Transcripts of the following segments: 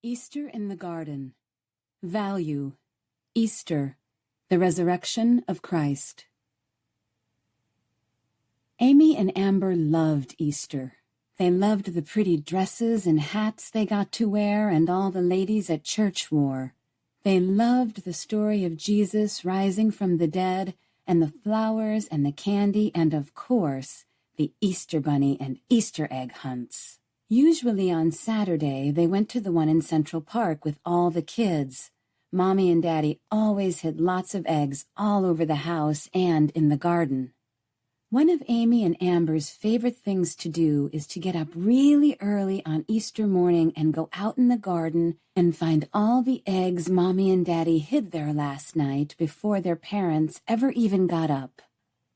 Easter in the Garden. Value. Easter, the resurrection of Christ. Amy and Amber loved Easter. They loved the pretty dresses and hats they got to wear and all the ladies at church wore. They loved the story of Jesus rising from the dead and the flowers and the candy and, of course, the Easter bunny and Easter egg hunts. Usually on Saturday, they went to the one in Central Park with all the kids. Mommy and Daddy always hid lots of eggs all over the house and in the garden. One of Amy and Amber's favorite things to do is to get up really early on Easter morning and go out in the garden and find all the eggs Mommy and Daddy hid there last night before their parents ever even got up.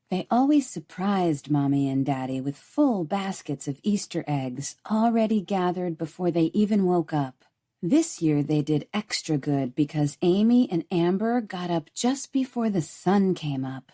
They always surprised Mommy and Daddy with full baskets of Easter eggs already gathered before they even woke up. This year they did extra good because Amy and Amber got up just before the sun came up.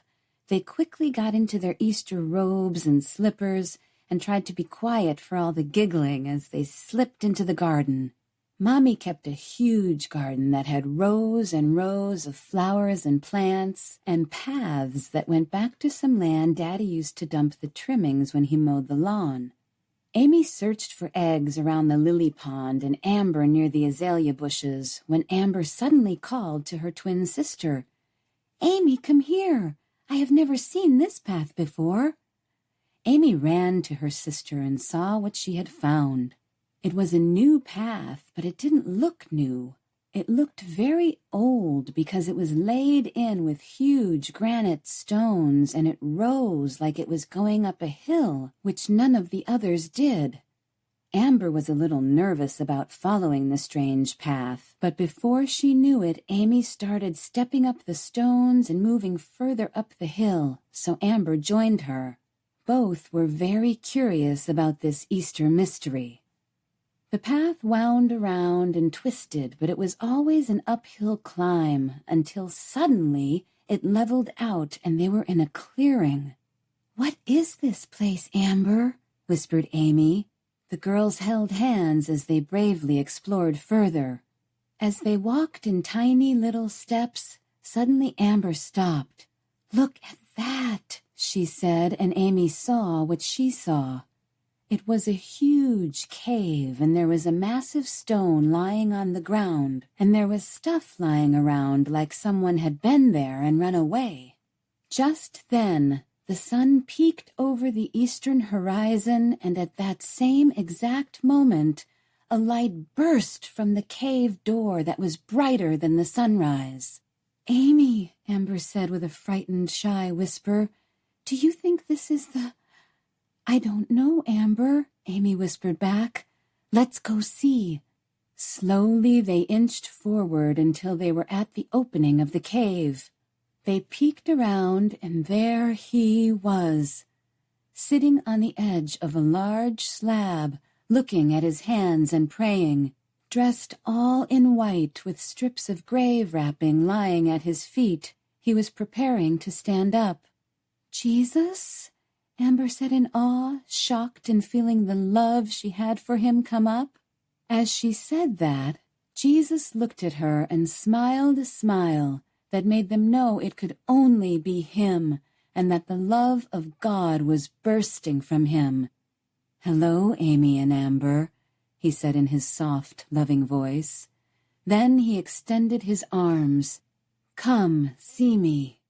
They quickly got into their Easter robes and slippers and tried to be quiet for all the giggling as they slipped into the garden. Mommy kept a huge garden that had rows and rows of flowers and plants and paths that went back to some land Daddy used to dump the trimmings when he mowed the lawn. Amy searched for eggs around the lily pond and Amber near the azalea bushes when Amber suddenly called to her twin sister, "Amy, come here. I have never seen this path before." Amy ran to her sister and saw what she had found. It was a new path, but it didn't look new. It looked very old because it was laid in with huge granite stones, and it rose like it was going up a hill, which none of the others did. Amber was a little nervous about following the strange path, but before she knew it, Amy started stepping up the stones and moving further up the hill, so Amber joined her. Both were very curious about this Easter mystery. The path wound around and twisted, but it was always an uphill climb until suddenly it leveled out and they were in a clearing. "What is this place, Amber?" whispered Amy. The girls held hands as they bravely explored further. As they walked in tiny little steps, suddenly Amber stopped. "Look at that," she said, and Amy saw what she saw. It was a huge cave, and there was a massive stone lying on the ground, and there was stuff lying around like someone had been there and run away. Just then, the sun peeked over the eastern horizon, and at that same exact moment, a light burst from the cave door that was brighter than the sunrise. "Amy," Amber said with a frightened, shy whisper, "do you think this is the—" "I don't know, Amber," Amy whispered back. "Let's go see." Slowly they inched forward until they were at the opening of the cave. They peeked around, and there he was, sitting on the edge of a large slab, looking at his hands and praying, dressed all in white with strips of grave wrapping lying at his feet. He was preparing to stand up. "Jesus?" Amber said in awe, shocked and feeling the love she had for him come up. As she said that, Jesus looked at her and smiled a smile that made them know it could only be him and that the love of God was bursting from him. "Hello, Amy and Amber," he said in his soft, loving voice. Then he extended his arms. "Come, see me."